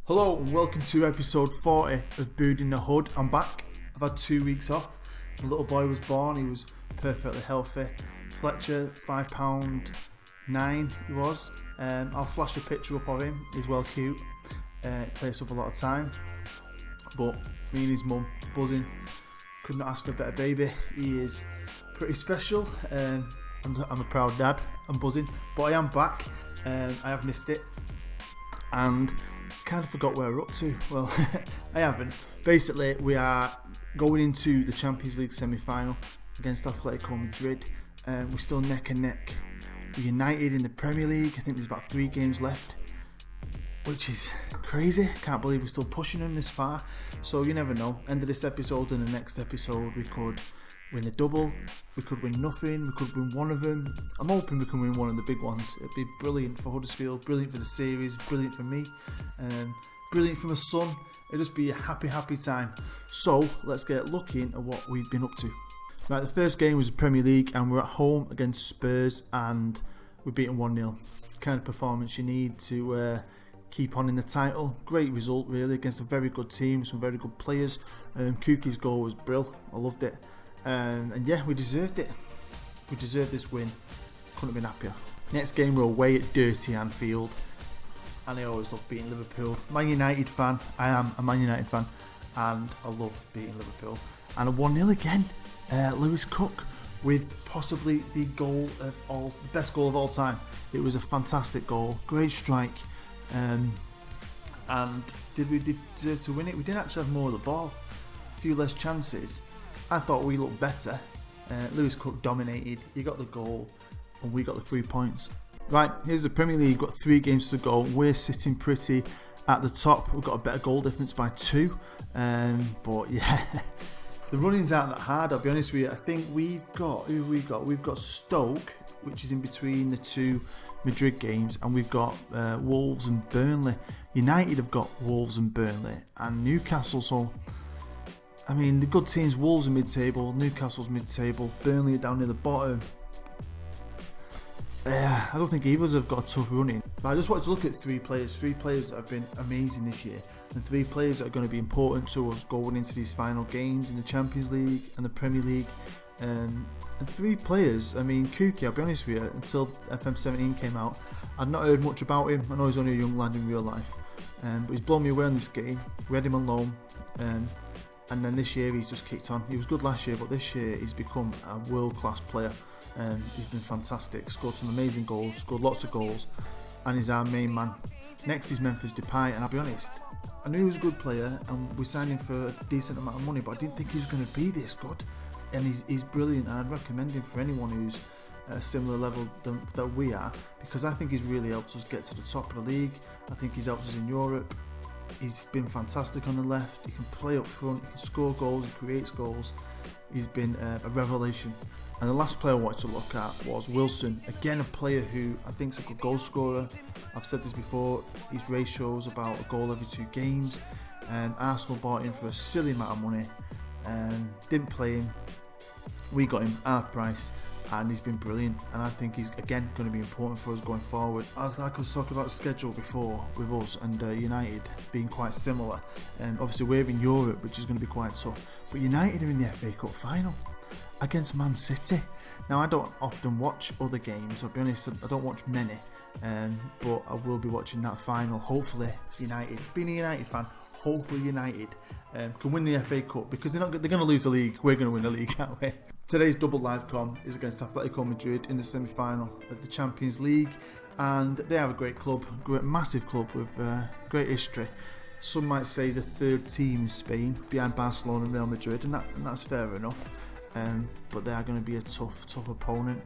Hello and welcome to episode 40 of Booed in the Hood. I'm back. I've had 2 weeks off. My little boy was born. He was perfectly healthy. Fletcher, £5.9 he was. I'll flash a picture up of him. He's well cute. It takes up a lot of time. But me and his mum, buzzing. Could not ask for a better baby. He is pretty special. I'm a proud dad. I'm buzzing. But I am back. I have missed it. And kind of forgot where we're up to. Well, I haven't. Basically, we are going into the Champions League semi-final against Atletico Madrid. We're still neck and neck with United in the Premier League. I think there's about 3 games left, which is crazy. Can't believe we're still pushing them this far. So you never know. End of this episode and the next episode, we could win the double, we could win nothing, we could win one of them. I'm hoping we can win one of the big ones. It'd be brilliant for Huddersfield, brilliant for the series, brilliant for me, brilliant for my son. It'd just be a happy time. So let's get looking at what we've been up to. Right, the first game was the Premier League and we're at home against Spurs and we're beaten 1-0. Kind of performance you need to keep on in the title. Great result really against a very good team, some very good players. Kuki's goal was brilliant. I loved it. And yeah, we deserved it. We deserved this win. Couldn't have been happier. Next game we're away at dirty Anfield. And I always love beating Liverpool. Man United fan. I am a Man United fan. And I love beating Liverpool. And a 1-0 again. Lewis Cook with possibly the best goal of all time. It was a fantastic goal. Great strike. And did we deserve to win it? We didn't actually have more of the ball. A few less chances. I thought we looked better. Lewis Cook dominated. He got the goal and we got the 3 points. Right, here's the Premier League. We've got 3 games to go. We're sitting pretty at the top. We've got a better goal difference by 2. But yeah, the runnings aren't that hard, I'll be honest with you. I think we've got Stoke, which is in between the 2 Madrid games, and we've got Wolves and Burnley. United have got Wolves and Burnley and Newcastle, so I mean, the good teams, Wolves are mid-table, Newcastle's mid-table, Burnley are down near the bottom. I don't think either of us have got a tough run-in. But I just wanted to look at 3 players that have been amazing this year, and 3 players that are going to be important to us going into these final games in the Champions League and the Premier League. And 3 players, I mean, Kuki, I'll be honest with you, until FM17 came out, I'd not heard much about him. I know he's only a young lad in real life, but he's blown me away on this game. We had him on loan. And then this year he's just kicked on. He was good last year, but this year he's become a world-class player. He's been fantastic, scored some amazing goals, scored lots of goals, and he's our main man. Next is Memphis Depay, and I'll be honest, I knew he was a good player, and we signed him for a decent amount of money, but I didn't think he was going to be this good. And he's brilliant, and I'd recommend him for anyone who's at a similar level that we are, because I think he's really helped us get to the top of the league. I think he's helped us in Europe. He's been fantastic on the left. He can play up front, he can score goals, he creates goals. He's been a revelation. And the last player I wanted to look at was Wilson. Again, a player who I think is a good goal scorer. I've said this before, his ratio is about a goal every 2 games. Arsenal bought him for a silly amount of money. Didn't play him. We got him at a price. And he's been brilliant, and I think he's again going to be important for us going forward. As I was talking about the schedule before with us and United being quite similar, and obviously we're in Europe, which is going to be quite tough. But United are in the FA Cup final against Man City. Now I don't often watch other games. I'll be honest, I don't watch many, but I will be watching that final. Hopefully United, being a United fan, hopefully United can win the FA Cup, because they're going to lose the league. We're going to win the league, aren't we? Today's double live com is against Atletico Madrid in the semi-final of the Champions League, and they are a great club, massive club with great history. Some might say the 3rd team in Spain behind Barcelona and Real Madrid, and that's fair enough. But they are going to be a tough opponent.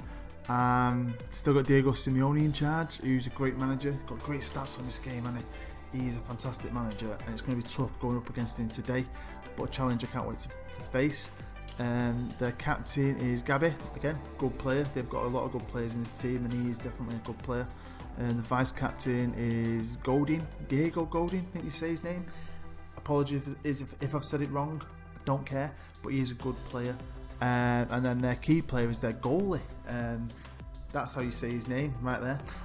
Still got Diego Simeone in charge, who's a great manager, got great stats on this game, and he's a fantastic manager, and it's going to be tough going up against him today. but a challenge I can't wait to face. Their captain is Gabby, again, good player. They've got a lot of good players in this team, and he is definitely a good player. And the vice captain is Diego Golding, I think you say his name. Apologies if I've said it wrong, I don't care, but he is a good player. And then their key player is their goalie. That's how you say his name, right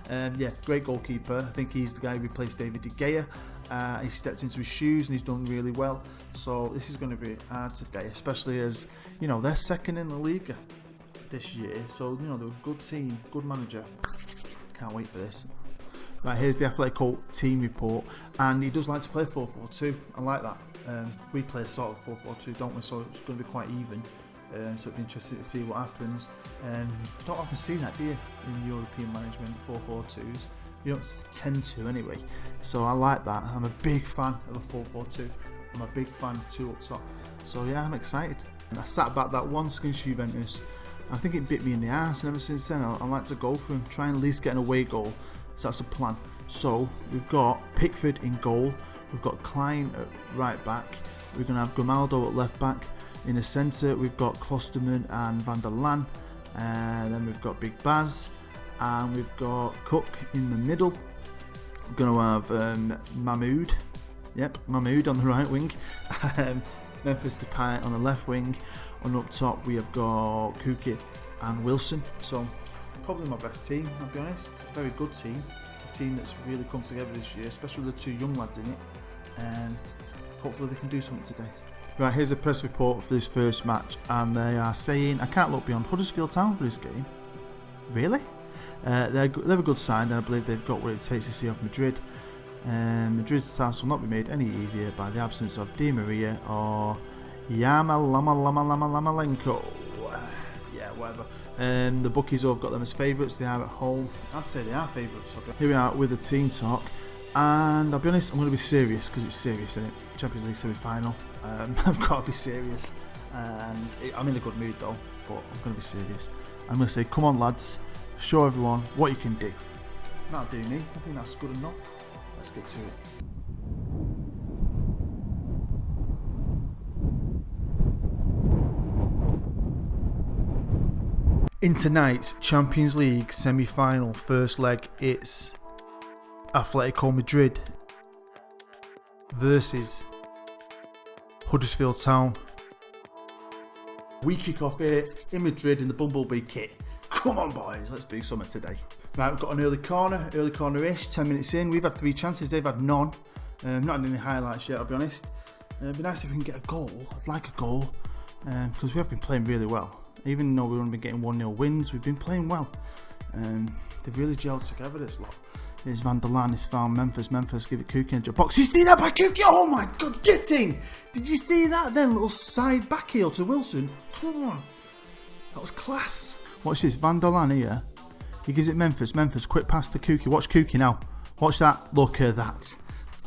there. Great goalkeeper. I think he's the guy who replaced David De Gea. He stepped into his shoes and he's done really well. So this is going to be hard today, especially as, they're second in the league this year. So, they're a good team, good manager. Can't wait for this. Right, here's the Atletico team report. And he does like to play 4-4-2. I like that. We play sort of 4-4-2, don't we? So it's going to be quite even. So it'll be interesting to see what happens. Don't often see that, do you, in European management, 4-4-2s? You don't tend to anyway. So I like that. I'm a big fan of a 4-4-2. I'm a big fan of 2 up top. So yeah, I'm excited. And I sat back that once against Juventus. I think it bit me in the arse, and ever since then I like to go for him, try and at least get an away goal. So that's the plan. So we've got Pickford in goal. We've got Klein at right back. We're going to have Grimaldo at left back. In the centre, we've got Klosterman and Van der Laan. Then we've got Big Baz. And we've got Cook in the middle. We're going to have Mahmoud. Yep, Mahmoud on the right wing. Memphis Depay on the left wing. And up top, we have got Kuki and Wilson. So, probably my best team, I'll be honest. Very good team. A team that's really come together this year, especially with the 2 young lads in it. And hopefully they can do something today. Right, here's a press report for this first match, and they are saying, I can't look beyond Huddersfield Town for this game. Really? They're a good side, and I believe they've got what it takes to see off Madrid. Madrid's task will not be made any easier by the absence of Di Maria or Lamalenko. Yeah, whatever. The bookies all have got them as favourites. They are at home. I'd say they are favourites. Here we are with the team talk. And I'll be honest, I'm going to be serious, because it's serious, isn't it? Champions League semi-final. I've got to be serious. I'm in a good mood though, but I'm going to be serious. I'm going to say, come on lads, show everyone what you can do. That'll do me. I think that's good enough. Let's get to it. In tonight's Champions League semi-final first leg, it's Atletico Madrid versus Huddersfield Town. We kick off here in Madrid in the Bumblebee kit. Come on boys, let's do something today. Right, we've got an early corner-ish, 10 minutes in. We've had 3 chances, they've had none. Not had any highlights yet, I'll be honest. It'd be nice if we can get a goal. I'd like a goal, because we have been playing really well. Even though we've only been getting 1-0 wins, we've been playing well. They've really gelled together, this lot. Here's Van der Laan, he's found Memphis, give it Kuki in the box. You see that by Kuki? Oh my god, get in! Did you see that then? Little side back heel to Wilson. Come on. That was class. Watch this, Van der Laan here. He gives it Memphis, quick pass to Kuki. Watch Kuki now. Watch that. Look at that.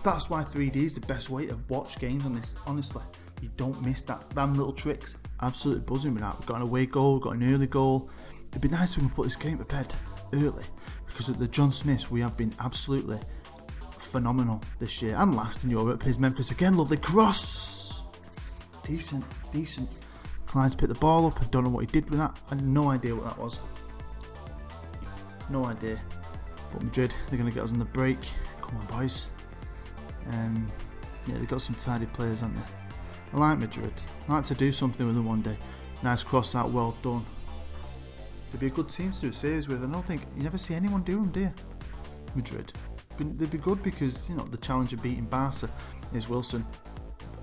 That's why 3D is the best way to watch games on this, honestly. You don't miss that. Them little tricks. Absolutely buzzing with that. We've got an away goal, we've got an early goal. It'd be nice if we can put this game to bed early. Because at the John Smiths, we have been absolutely phenomenal this year. And last in Europe. Here's Memphis again. Lovely cross. Decent. Klein's picked the ball up. I don't know what he did with that. I had no idea what that was. No idea. But Madrid, they're going to get us on the break. Come on, boys. They've got some tidy players, haven't they? I like Madrid. I like to do something with them one day. Nice cross out, well done. They'd be a good team to do a series with. I don't think you never see anyone do them, do you? Madrid. They'd be good because, the challenge of beating Barca is Wilson.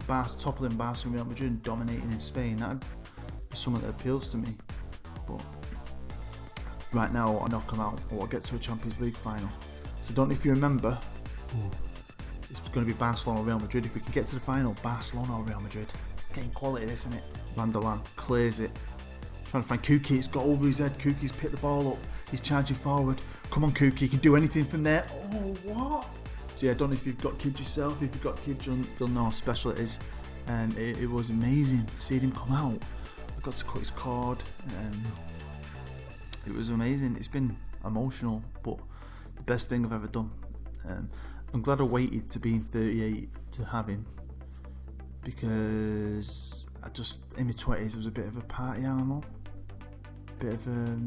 Toppling Barca and Real Madrid and dominating in Spain. That'd be something that appeals to me. But right now, I want to knock them out. I want to get to a Champions League final. So I don't know if you remember. It's going to be Barcelona or Real Madrid. If we can get to the final, Barcelona or Real Madrid. It's getting quality, this, isn't it? Van der Laan clears it. Trying to find Kuki, it's got over his head. Kuki's picked the ball up, he's charging forward. Come on Kuki, you can do anything from there. Oh, what? So yeah, I don't know if you've got kids yourself. If you've got kids, you'll know how special it is. And it was amazing seeing him come out. I got to cut his cord. It was amazing. It's been emotional, but the best thing I've ever done. I'm glad I waited to be in 38 to have him. because in my 20s I was a bit of a party animal, a bit of a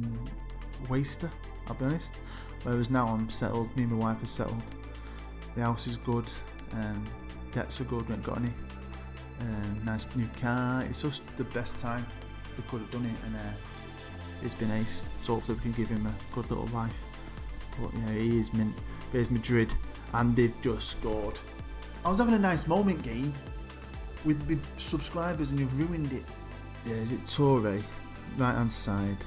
waster, I'll be honest. Whereas now I'm settled, me and my wife are settled. The house is good, debts are good, we ain't got any. Nice new car. It's just the best time we could have done it, and it's been ace. So hopefully we can give him a good little life. But yeah, he is mint. There's Madrid, and they've just scored. I was having a nice moment, game, with my subscribers, and you've ruined it. Yeah, is it Torre? Right hand side.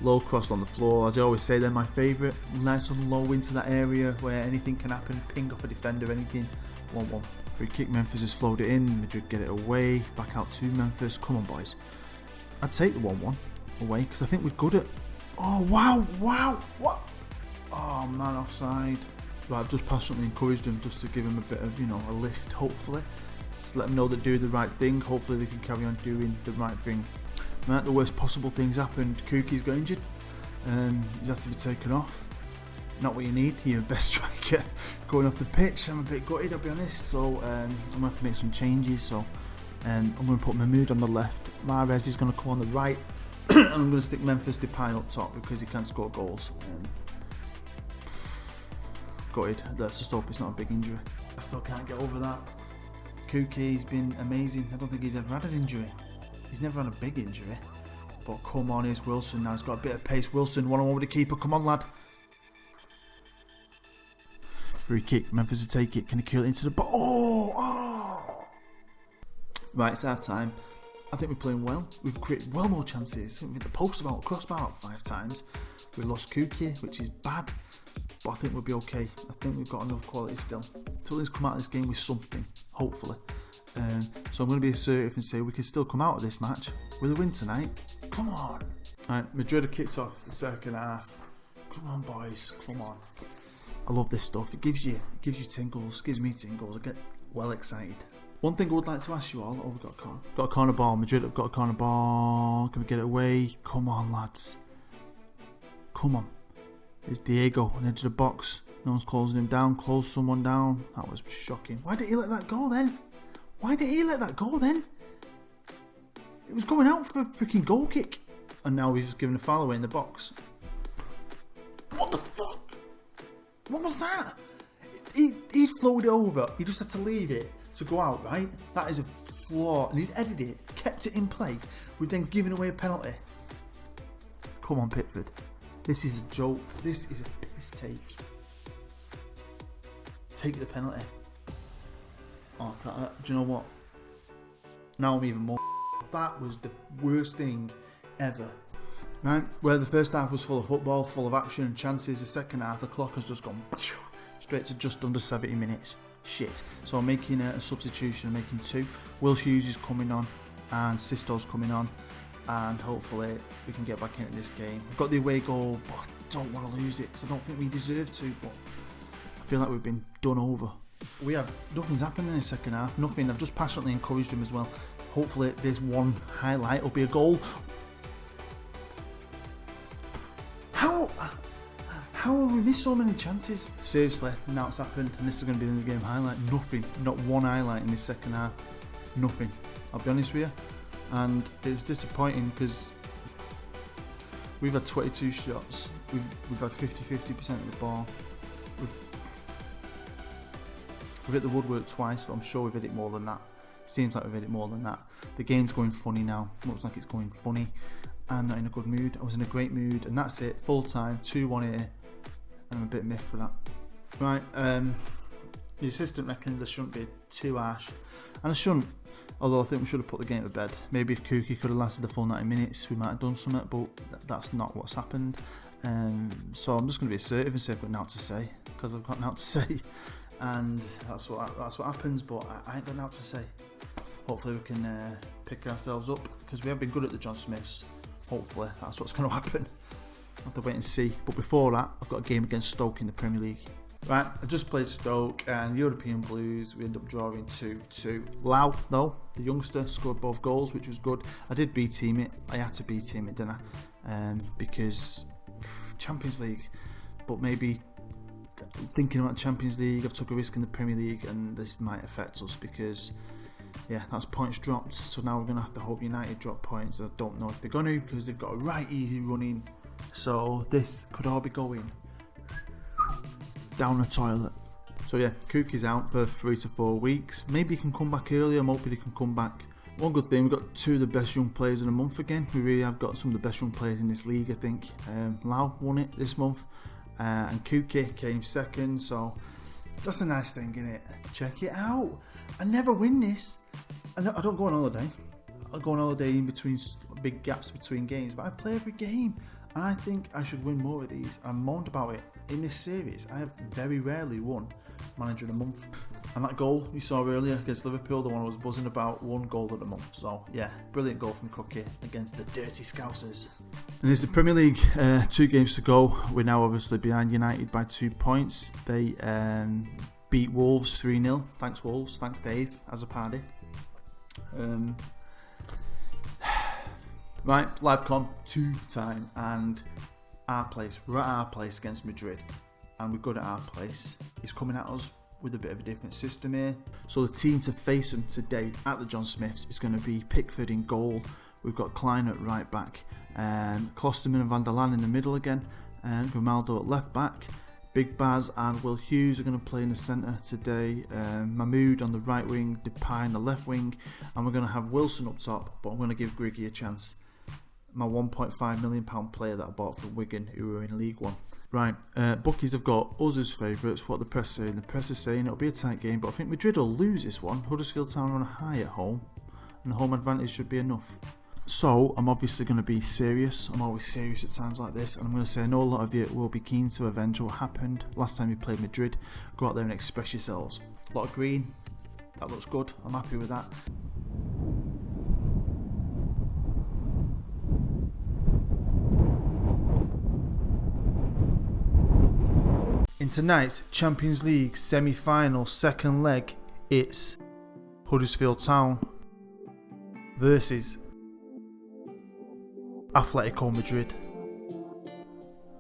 Low cross on the floor. As I always say, they're my favourite. Nice and low into that area where anything can happen. Ping off a defender, anything. 1-1. Free kick, Memphis has flowed it in. Madrid get it away. Back out to Memphis. Come on, boys. I'd take the 1-1 away because I think we're good at... Oh, wow. What? Oh, man, offside. Right, I've just passionately encouraged them just to give them a bit of, a lift, hopefully. Just let them know they're doing the right thing. Hopefully they can carry on doing the right thing. Right, the worst possible things happened. Kuki's got injured. He's had to be taken off. Not what you need. You're the best striker going off the pitch. I'm a bit gutted, I'll be honest. So I'm going to have to make some changes. So I'm going to put Mahmoud on the left. Mahrez is going to come on the right. And I'm going to stick Memphis Depay up top because he can't score goals. Gutted. Let's just hope it's not a big injury. I still can't get over that. Kuki's been amazing. I don't think he's ever had an injury. He's never had a big injury. But come on, here's Wilson now. He's got a bit of pace. Wilson, one-on-one with the keeper. Come on, lad. Free kick. Memphis will take it. Can he kill it into the ball? Oh! Right, it's half time. I think we're playing well. We've created well more chances. We've hit the post about, crossbar out 5 times. We've lost Kuki, which is bad. But I think we'll be okay. I think we've got enough quality still. Tilly's come out of this game with something, hopefully. So I'm going to be assertive and say we can still come out of this match with a win tonight. Come on. Alright, Madrid kicks off the second half. Come on, boys. Come on. I love this stuff. It gives you tingles. Gives me tingles. I get well excited. One thing I would like to ask you all. Oh, we've got a corner ball. Madrid have got a corner ball. Can we get it away? Come on, lads. Come on. It's Diego on the edge of the box. No one's closing him down. Close someone down. That was shocking. Why did he let that go then? It was going out for a freaking goal kick. And now he's just giving a foul away in the box. What the fuck? What was that? He flowed it over. He just had to leave it to go out, right? That is a flaw. And he's edited it, kept it in play. We've then given away a penalty. Come on, Pickford. This is a joke. This is a piss take. Take the penalty. Oh, do you know what? Now I'm even more. That was the worst thing ever. Right, where the first half was full of football, full of action and chances, the second half the clock has just gone straight to just under 70 minutes. Shit. So I'm making a substitution. I'm making 2. Will Hughes is coming on and Sisto's coming on, and hopefully we can get back into this game. We've got the away goal, but I don't want to lose it because I don't think we deserve to, but I feel like we've been done over. Nothing's happened in the second half. Nothing. I've just passionately encouraged him as well. Hopefully this one highlight will be a goal. How have we missed so many chances? Seriously, now it's happened, and this is going to be the game highlight. Nothing. Not one highlight in this second half. Nothing. I'll be honest with you. And it's disappointing because we've had 22 shots. We've had 50% of the ball. We've hit the woodwork twice, but I'm sure we've hit it more than that. Seems like we've hit it more than that. The game's going funny now. Looks like it's going funny. I'm not in a good mood. I was in a great mood, and that's it. Full time, 2-1 here. I'm a bit miffed for that. Right, the assistant reckons I shouldn't be too harsh. And I shouldn't. Although I think we should have put the game to bed. Maybe if Kuki could have lasted the full 90 minutes, we might have done something, but that's not what's happened. So I'm just going to be assertive and say I've got nothing to say, because I've got nothing to say. And that's what happens, but I ain't got nothing to say. Hopefully we can pick ourselves up, because we have been good at the John Smiths. Hopefully that's what's going to happen. I'll have to wait and see. But before that, I've got a game against Stoke in the Premier League. Right, I just played Stoke and European Blues. We ended up drawing 2-2. Lau, though, the youngster, scored both goals, which was good. I did B-team it. I had to B-team it, didn't I? Because Champions League. But maybe thinking about Champions League, I've took a risk in the Premier League, and this might affect us because yeah, that's points dropped. So now we're going to have to hope United drop points. I don't know if they're going to, because they've got a right easy running. So this could all be going down the toilet. So yeah, Cookie's out for 3 to 4 weeks. Maybe he can come back early. I'm hoping he can come back. One good thing, we've got 2 of the best young players in the month again. We really have got some of the best young players in this league, I think. Lau won it this month, and Cookie came second, so that's a nice thing, isn't it? Check it out. I never win this. I don't go on holiday. I go on holiday in between big gaps between games, but I play every game, and I think I should win more of these. I moaned about it in this series. I have very rarely won Manager of the Month. And that goal you saw earlier against Liverpool, the one I was buzzing about, 1 goal of the month. So yeah, brilliant goal from Cookie against the dirty Scousers. And there's the Premier League, 2 games to go. We're now obviously behind United by 2 points. They beat Wolves 3-0. Thanks Wolves, thanks Dave, as a party. Right, live com, 2 time, and our place. We're at our place against Madrid, and we're good at our place. He's coming at us with a bit of a different system here. So the team to face them today at the John Smiths is going to be Pickford in goal. We've got Klein at right back, Klosterman and Van der Laan in the middle again, and Grimaldo at left back. Big Baz and Will Hughes are going to play in the centre today. Mahmood on the right wing, Depay on the left wing, and we're going to have Wilson up top, but I'm going to give Griggy a chance. My £1.5 million player that I bought from Wigan, who were in League One. Right, bookies have got us as favourites. What the press saying? The press is saying it'll be a tight game, but I think Madrid will lose this one. Huddersfield Town are on a high at home, and the home advantage should be enough. So I'm obviously going to be serious. I'm always serious at times like this, and I'm going to say I know a lot of you will be keen to avenge what happened last time you played Madrid. Go out there and express yourselves. A lot of green. That looks good. I'm happy with that. In tonight's Champions League semi-final second leg, it's Huddersfield Town versus Atletico Madrid.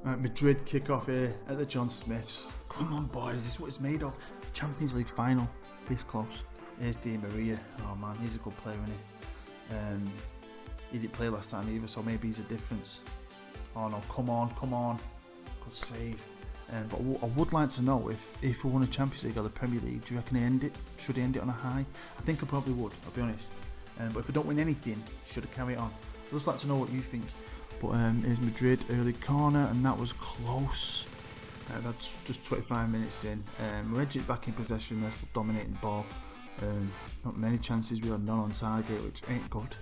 Right, Madrid kick off here at the John Smiths. Come on boys, this is what it's made of. Champions League final, this close. Here's Di Maria. Oh man, he's a good player, isn't he? He didn't play last time either, so maybe he's a difference. Oh no, come on. Good save. But I would like to know if we won a Champions League or the Premier League, do you reckon should he end it on a high? I think I probably would, I'll be honest. But if we don't win anything, should I carry it on? I'd just like to know what you think. But here's Madrid, early corner, and that was close. That's just 25 minutes in. We're edging back in possession, they're still dominating the ball. Not many chances, we had none on target, which ain't good.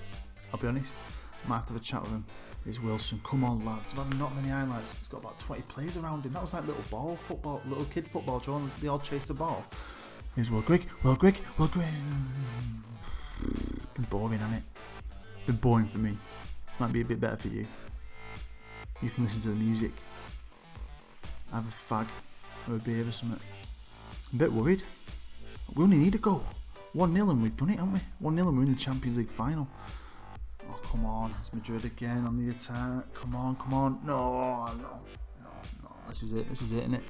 I'll be honest, I might have to have a chat with him. Here's Wilson, come on lads, I've had not many highlights. He's got about 20 players around him. That was like little kid football, John. They all chased the ball. Here's Will Grigg. Been boring, hasn't it? Been boring for me. Might be a bit better for you. You can listen to the music. Have a fag or a beer or something. I'm a bit worried. We only need a goal. 1-0 and we've done it, haven't we? 1-0 and we're in the Champions League final. Oh, come on. It's Madrid again on the attack. Come on. No. This is it, isn't it?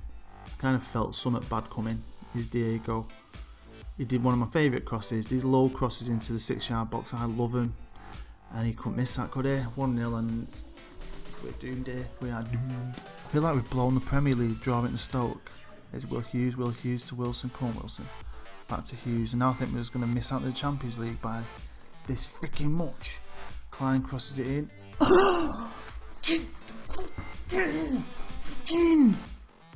Kind of felt something bad coming. Here's Diego. He did one of my favourite crosses. These low crosses into the 6-yard box. I love them. And he couldn't miss that, could he? 1-0 and we're doomed here. We are doomed. I feel like we've blown the Premier League, drawing to Stoke. There's Will Hughes to Wilson. Come on, Wilson. Back to Hughes. And now I think we're just going to miss out the Champions League by this freaking much. Klein crosses it in. Get in!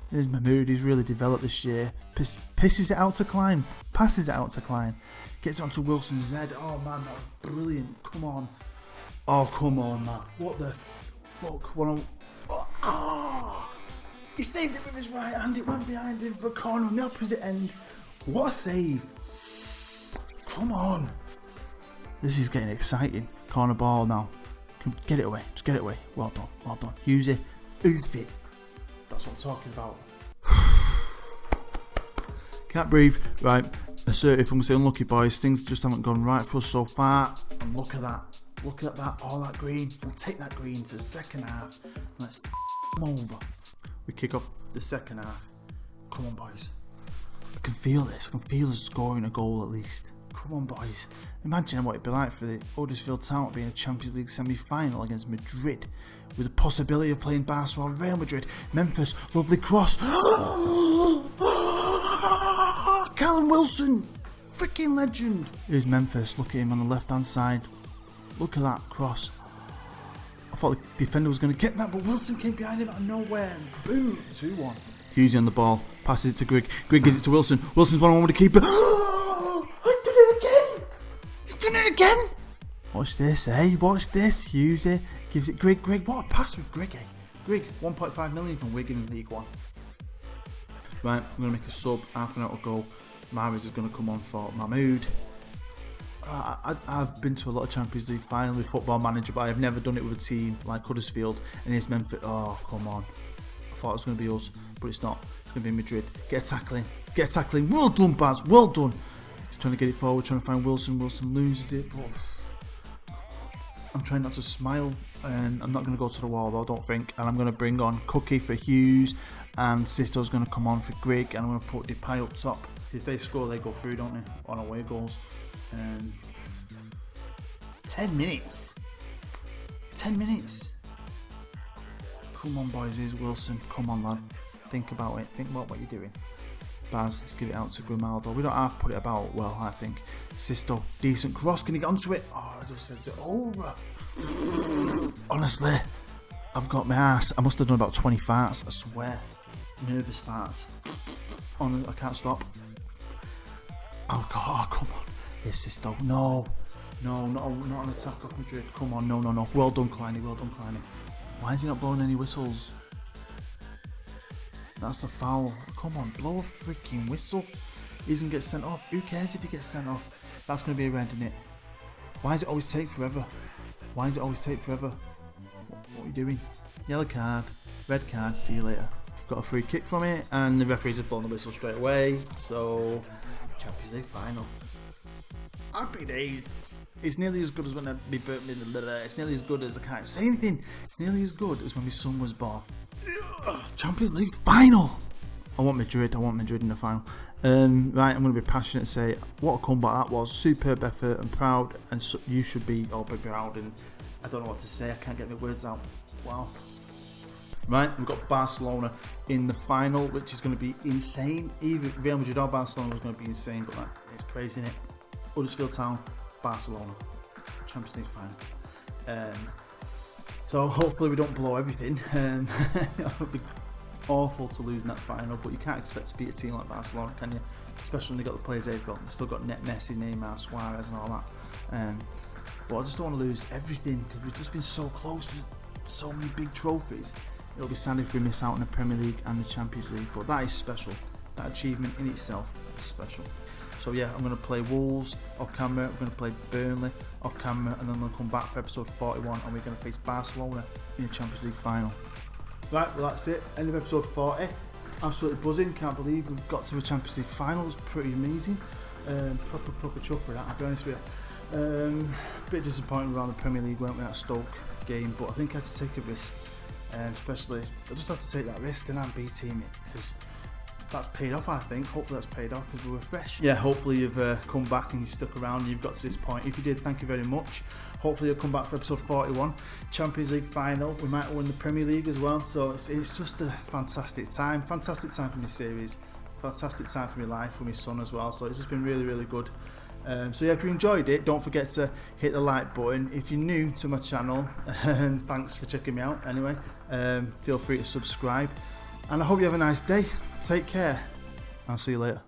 There's Mahmood, he's really developed this year. Pisses it out to Klein. Passes it out to Klein. Gets it onto Wilson's head. Oh man, that was brilliant. Come on. Oh, come on, man. What the fuck? He saved it with his right hand. It went behind him for a corner on the opposite end. What a save. Come on. This is getting exciting. Corner ball now. Get it away. Just get it away. Well done. Use it. Oof it. That's what I'm talking about. Can't breathe. Right. Assertive. I'm going to say unlucky, boys. Things just haven't gone right for us so far. And look at that. Look at that. All that green. We'll take that green to the second half. And let's them over. We kick off the second half. Come on, boys. I can feel this. I can feel us scoring a goal at least. Come on, boys. Imagine what it'd be like for the Huddersfield Town to be in a Champions League semi-final against Madrid, with the possibility of playing Barcelona, Real Madrid, Memphis, lovely cross. Callum Wilson, freaking legend. Here's Memphis. Look at him on the left-hand side. Look at that cross. I thought the defender was going to get that, but Wilson came behind him out of nowhere. Boom, 2-1. Hughes on the ball, passes it to Grigg. Grigg gives it to Wilson. Wilson's 1-on-1 with the keeper. I did it again. He's done it again. Watch this, eh? Watch this. Hughes here gives it Grigg. Grigg, what a pass with Grigg, eh? Grigg, 1.5 million from Wigan in League One. Right, I'm going to make a sub, half an hour to go. Mahrez is going to come on for Mahmood. I've been to a lot of Champions League finals with Football Manager, but I've never done it with a team like Huddersfield and it's Memphis. Oh, come on. I thought it was going to be us, but it's not. It's going to be Madrid. Get a tackling. Get a tackling. Well done, Baz. Well done. He's trying to get it forward, trying to find Wilson. Wilson loses it, but I'm trying not to smile. And I'm not going to go to the wall, though, I don't think. And I'm going to bring on Cookie for Hughes. And Sisto's going to come on for Grigg. And I'm going to put Depay up top. If they score, they go through, don't they? On away goals. 10 minutes. 10 minutes. Come on, boys. Here's Wilson. Come on, lad. Think about it. Think about what you're doing. Baz, let's give it out to Grimaldo. We don't have to put it about well, I think. Sisto, decent cross. Can he get onto it? Oh, I just sent it over. Honestly, I've got my ass. I must have done about 20 farts. I swear. Nervous farts. I can't stop. Oh, God. Oh, come on. Here's Sisto. No, not an attack off Madrid. Come on, no. Well done, Kleiny. Well done, Kleiny. Why is he not blowing any whistles? That's a foul. Come on, blow a freaking whistle. He's going to get sent off. Who cares if he gets sent off? That's going to be a red, isn't it? Why does it always take forever? What are you doing? Yellow card, red card, see you later. Got a free kick from it, and the referees have blown the whistle straight away. So, Champions League final. Happy days. It's nearly as good as when it's nearly as good as I can't say anything. It's nearly as good as when my son was born. Champions League final. I want Madrid in the final. Right, I'm going to be passionate and say what a comeback that was. Superb effort and proud, and so you should be all be proud. And I don't know what to say. I can't get my words out. Wow. Right, we've got Barcelona in the final, which is going to be insane. Either Real Madrid or Barcelona is going to be insane, but that is crazy, isn't it? Huddersfield Town, Barcelona, Champions League final. So hopefully we don't blow everything. It would be awful to lose in that final, but you can't expect to beat a team like Barcelona, can you? Especially when they've got the players they've got. They've still got Messi, Neymar, Suarez and all that. But I just don't want to lose everything because we've just been so close to so many big trophies. It'll be sad if we miss out on the Premier League and the Champions League, but that is special. That achievement in itself is special. So yeah, I'm going to play Wolves off camera, I'm going to play Burnley off camera, and then I'm going to come back for episode 41 and we're going to face Barcelona in the Champions League final. Right, well that's it, end of episode 40. Absolutely buzzing, can't believe we've got to the Champions League final, it's pretty amazing. Proper chuff for that, I'll be honest with you. Bit disappointed around the Premier League, weren't we, that Stoke game, but I think I had to take a risk. Especially, I just had to take that risk and I'm B-teaming it because that's paid off, I think. Hopefully that's paid off because we were fresh. Yeah, hopefully you've come back and you stuck around and you've got to this point. If you did, thank you very much. Hopefully you'll come back for episode 41, Champions League final. We might win the Premier League as well, so it's just a fantastic time for my series, fantastic time for my life with my son as well, so it's just been really good. So yeah, if you enjoyed it, don't forget to hit the like button. If you're new to my channel, thanks for checking me out anyway. Feel free to subscribe, and I hope you have a nice day. Take care. I'll see you later.